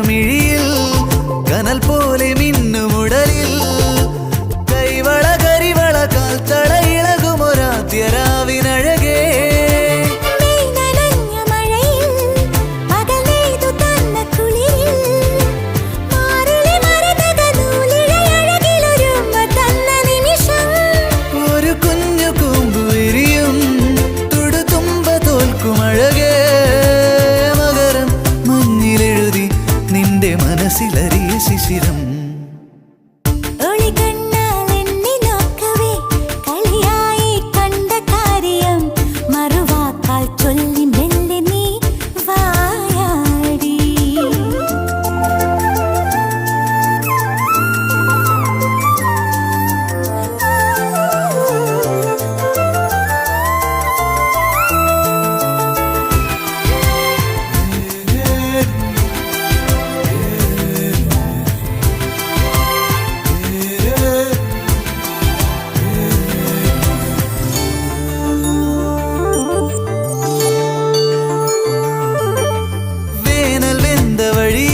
മിഴിയിൽ കനൽ പോലെ മിന്നുമുടലിൽ കൈവള കരിവള കാൽത്തട ഇളകുമൊരാദ്യരാവിനഴകേ ഒരു കുഞ്ഞു കൂമ്പു വിരിയും തുടുതുമ്പ തോൽക്കുമഴകേ മകരം മഞ്ഞിലെഴുതി നിന്റെ മനസ്സിലറിയ ശിശിരം വഴിയിൽ